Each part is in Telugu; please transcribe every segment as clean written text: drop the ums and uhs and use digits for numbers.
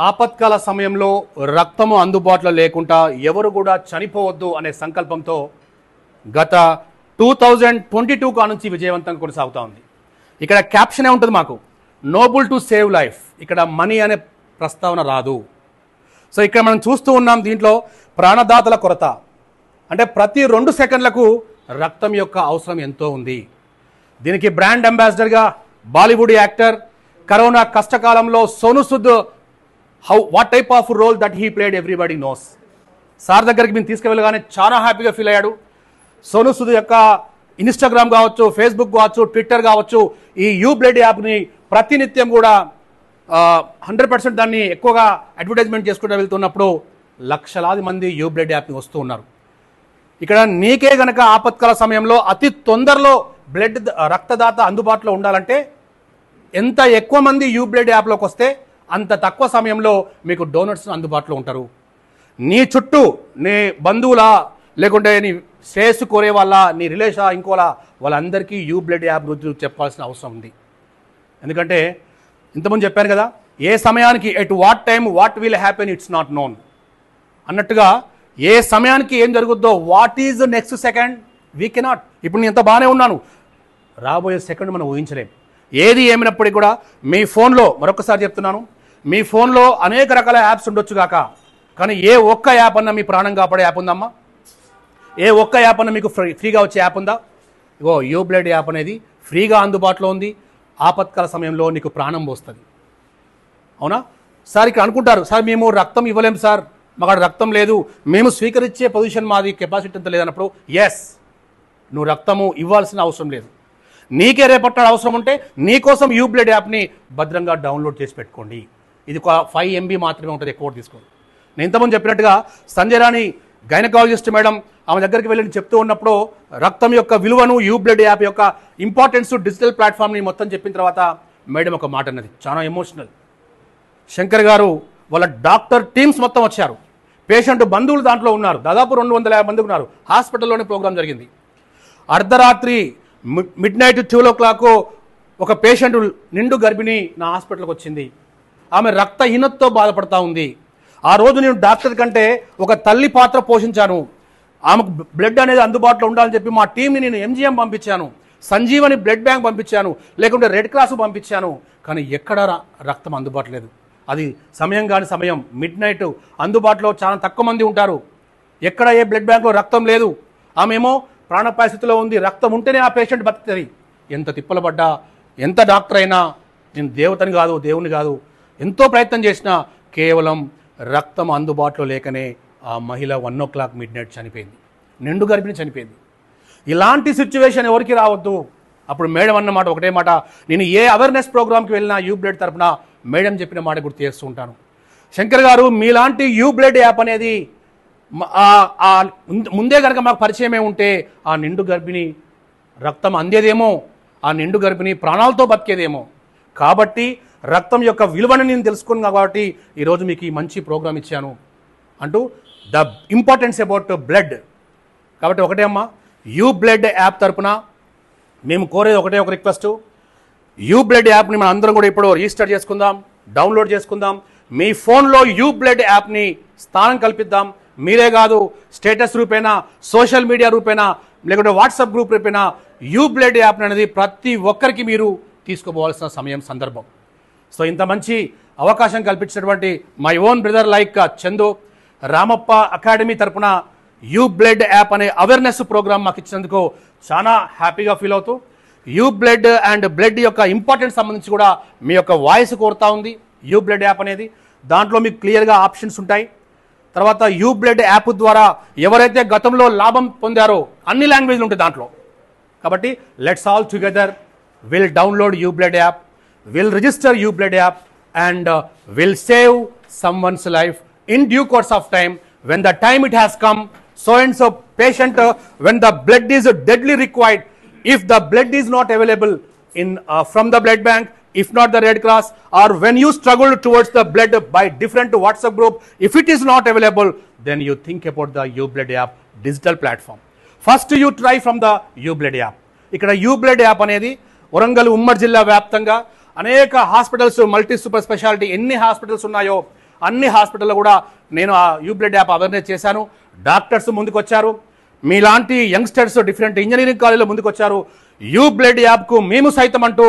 ఆపత్కాల సమయంలో రక్తము అందుబాటులో లేకుండా ఎవరు కూడా చనిపోవద్దు అనే సంకల్పంతో గత 2022 కా నుంచి విజయవంతంగా కొనసాగుతూ ఉంది. ఇక్కడ క్యాప్షనే ఉంటుంది మాకు, నోబుల్ టు సేవ్ లైఫ్. ఇక్కడ మనీ అనే ప్రస్తావన రాదు. సో ఇక్కడ మనం చూస్తూ ఉన్నాం, దీంట్లో ప్రాణదాతల కొరత, అంటే ప్రతి 2 సెకండ్లకు రక్తం యొక్క అవసరం ఎంతో ఉంది. దీనికి బ్రాండ్ అంబాసిడర్గా బాలీవుడ్ యాక్టర్, కరోనా కష్టకాలంలో Sonu Sood what type of role that he played everybody knows. Sir దగ్గరికి మేము తీసుకువెళ్ళగానే చాలా హ్యాపీగా ఫీల్ అయ్యాడు. సోను సూద్ యొక్క ఇన్స్టాగ్రామ్ కావచ్చు, ఫేస్బుక్ కావచ్చు, ట్విట్టర్ కావచ్చు, ఈ యూ బ్లడ్ యాప్ని ప్రతినిత్యం కూడా 100% దాన్ని ఎక్కువగా అడ్వర్టైజ్మెంట్ చేసుకుంటూ వెళ్తున్నప్పుడు లక్షలాది మంది యూ బ్లడ్ యాప్ని వస్తూ ఉన్నారు. ఇక్కడ నీకే గనక ఆపత్కాల సమయంలో అతి తొందరలో రక్తదాత అందుబాటులో ఉండాలంటే ఎంత ఎక్కువ మంది యూ బ్లడ్ యాప్లోకి వస్తే అంత తక్కువ సమయంలో మీకు డోనర్స్ అందుబాటులో ఉంటారు. నీ చుట్టూ నీ బంధువులా, లేకుంటే నీ శ్రేయస్సు కోరే వాళ్ళ, నీ రిలేషన్ ఇంకోలా, వాళ్ళందరికీ యూ బ్లడ్ యాప్ గురించి చెప్పాల్సిన అవసరం ఉంది. ఎందుకంటే ఇంతకుముందు చెప్పాను కదా, ఏ సమయానికి at what time what will happen it's not known అన్నట్టుగా, ఏ సమయానికి ఏం జరుగుద్దో, what is next second we cannot. ఇప్పుడు నేను ఎంత బాగానే ఉన్నాను, రాబోయే సెకండ్ మనం ఊహించలేం. ఏది ఏమైనప్పటికీ కూడా మీ ఫోన్లో, మరొకసారి చెప్తున్నాను, మీ ఫోన్లో అనేక రకాల యాప్స్ ఉండొచ్చు కాక, కానీ ఏ ఒక్క యాప్ అన్నా మీ ప్రాణం కాపాడే యాప్ ఉందమ్మా? ఏ ఒక్క యాప్ అన్నా మీకు ఫ్రీగా వచ్చే యాప్ ఉందా? ఇగో యూ బ్లడ్ యాప్ అనేది ఫ్రీగా అందుబాటులో ఉంది. ఆపత్కాల సమయంలో నీకు ప్రాణం పోస్తుంది. అవునా సార్? ఇక్కడ అనుకుంటారు, సార్ మేము రక్తం ఇవ్వలేం సార్, మాకు రక్తం లేదు, మేము స్వీకరించే పొజిషన్ మాది, కెపాసిటీ అంత లేదన్నప్పుడు, ఎస్, నువ్వు రక్తము ఇవ్వాల్సిన అవసరం లేదు. నీకే రేపట్టాడు అవసరం ఉంటే నీకోసం యూ బ్లడ్ యాప్ని భద్రంగా డౌన్లోడ్ చేసి పెట్టుకోండి. ఇది 5 MB మాత్రమే ఉంటుంది, ఎక్కువ తీసుకోండి. నేను ఇంతకుముందు చెప్పినట్టుగా సంజయ్ రాణి గైనకాలజిస్ట్ మేడం, ఆమె దగ్గరికి వెళ్ళి చెప్తూ ఉన్నప్పుడు రక్తం యొక్క విలువను, యూ బ్లడ్ యాప్ యొక్క ఇంపార్టెన్స్, డిజిటల్ ప్లాట్ఫామ్ని మొత్తం చెప్పిన తర్వాత మేడం ఒక మాట అన్నది, చాలా ఎమోషనల్. శంకర్ గారు వాళ్ళ డాక్టర్ టీమ్స్ మొత్తం వచ్చారు, పేషెంట్ బంధువులు దాంట్లో ఉన్నారు, దాదాపు 250 మంది ఉన్నారు. హాస్పిటల్లోనే ప్రోగ్రాం జరిగింది. అర్ధరాత్రి midnight 12 o'clock ఒక పేషెంట్ నిండు గర్భిణి నా హాస్పిటల్కి వచ్చింది. ఆమె రక్తహీనతతో బాధపడతా ఉంది. ఆ రోజు నేను డాక్టర్ కంటే ఒక తల్లి పాత్ర పోషించాను. ఆమెకు బ్లడ్ అనేది అందుబాటులో ఉండాలని చెప్పి మా టీంని నేను MGM పంపించాను, సంజీవని బ్లడ్ బ్యాంక్ పంపించాను, లేకుంటే రెడ్ క్రాస్ పంపించాను. కానీ ఎక్కడ రక్తం అందుబాటు లేదు. అది సమయం కాని సమయం, midnight, అందుబాటులో చాలా తక్కువ మంది ఉంటారు. ఎక్కడ ఏ బ్లడ్ బ్యాంక్లో రక్తం లేదు. ఆమెమో ప్రాణాపాయ స్థితిలో ఉంది, రక్తం ఉంటేనే ఆ పేషెంట్ బతుకుతుంది. ఎంత తిప్పలు పడ్డా, ఎంత డాక్టర్ అయినా, నేను దేవతని కాదు, దేవుని కాదు, ఎంతో ప్రయత్నం చేసినా కేవలం రక్తం అందుబాటులో లేకనే ఆ మహిళ 1 o'clock midnight చనిపోయింది, నిండు గర్భిణి చనిపోయింది. ఇలాంటి సిచ్యువేషన్ ఎవరికి రావద్దు. అప్పుడు మేడం అన్నమాట ఒకటే మాట, నేను ఏ అవేర్నెస్ ప్రోగ్రామ్కి వెళ్ళినా యూ బ్లడ్ తరఫున మేడం చెప్పిన మాట గుర్తు చేస్తూ ఉంటాను. శంకర్ గారు, మీలాంటి యూ బ్లడ్ యాప్ అనేది ముందే కనుక మాకు పరిచయమే ఉంటే ఆ నిండు గర్భిణి రక్తం అందేదేమో, ఆ నిండు గర్భిణి ప్రాణాలతో బతికేదేమో. కాబట్టి రక్తం యొక్క విలువను నేను తెలుసుకున్నాను కాబట్టి ఈరోజు మీకు ఈ మంచి ప్రోగ్రామ్ ఇచ్చాను అంటూ, ద ఇంపార్టెన్స్ అబౌట్ బ్లడ్. కాబట్టి ఒకటే అమ్మా, యూ బ్లడ్ యాప్ తరపున మేము కోరేది ఒకటే ఒక రిక్వెస్ట్, యూ బ్లడ్ యాప్ని మనం అందరం కూడా ఇప్పుడు రిజిస్టర్ చేసుకుందాం, డౌన్లోడ్ చేసుకుందాం. మీ ఫోన్లో యూ బ్లడ్ యాప్ని స్థానం కల్పిద్దాం. మీరే కాదు, స్టేటస్ రూపేనా, సోషల్ మీడియా రూపేనా, లేకుంటే వాట్సాప్ గ్రూప్ రూపేనా యూ బ్లడ్ యాప్ అనేది ప్రతి ఒక్కరికి మీరు తీసుకోపోవాల్సిన సమయం, సందర్భం. సో ఇంత మంచి అవకాశం కల్పించినటువంటి my own brother like Chandu, Ramappa academy తరపున యూ బ్లడ్ యాప్ అనే అవేర్నెస్ ప్రోగ్రామ్ మాకు ఇచ్చినందుకు చాలా హ్యాపీగా ఫీల్ అవుతూ, యూ బ్లడ్ అండ్ బ్లడ్ యొక్క ఇంపార్టెన్స్ సంబంధించి కూడా మీ యొక్క వాయిస్ కోరుతా ఉంది యూ బ్లడ్ యాప్ అనేది. దాంట్లో మీకు క్లియర్గా ఆప్షన్స్ ఉంటాయి. తర్వాత యూ బ్లడ్ యాప్ ద్వారా ఎవరైతే గతంలో లాభం పొందారో అన్ని లాంగ్వేజ్లు ఉంటాయి దాంట్లో. కాబట్టి let's all together will download you Blood app, will register you Blood app and will save someone's life in due course of time. When the time it has come, so and so patient, when the blood is deadly required, if the blood is not available from the blood bank, if not the Red Cross, or when you struggle towards the blood by different WhatsApp group, if it is not available, then you think about the U Blood app digital platform. First you try from the U Blood app. ఇక్కడ U Blood app అనేది వరంగల్ ఉమ్మడి జిల్లా వ్యాప్తంగా అనేక హాస్పిటల్స్, మల్టీ సూపర్ స్పెషాలిటీ ఎన్ని హాస్పిటల్స్ ఉన్నాయో అన్ని హాస్పిటల్లో కూడా నేను ఆ యూ బ్లడ్ యాప్ అవేర్నెస్ చేశాను. డాక్టర్స్ ముందుకు వచ్చారు, మీలాంటి యంగ్స్టర్స్ డిఫరెంట్ ఇంజనీరింగ్ కాలేజీలో ముందుకు వచ్చారు. యూ బ్లడ్ యాప్కు మేము సైతం అంటూ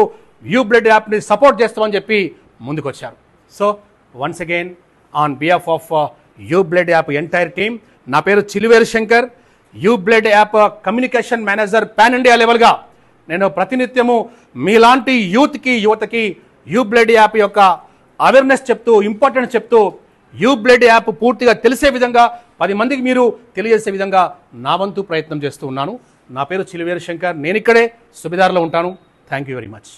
యూ బ్లడ్ యాప్ని సపోర్ట్ చేస్తామని చెప్పి ముందుకు వచ్చారు. So once again on behalf of U Blood app entire team, నా పేరు Chiluveru Shankar. U Blood app communication manager pan India లెవెల్గా నేను ప్రతినిత్యము మీలాంటి యువతకి యూ బ్లడ్ యాప్ యొక్క అవేర్నెస్ చెప్తూ, ఇంపార్టెన్స్ చెప్తూ, యూ బ్లడ్ యాప్ పూర్తిగా తెలిసే విధంగా 10 మందికి మీరు తెలియజేసే విధంగా నా వంతు ప్రయత్నం చేస్తూ ఉన్నాను. నా పేరు చిలువేరు శంకర్, నేను ఇక్కడే సుబిదార్లో ఉంటాను. Thank you very much.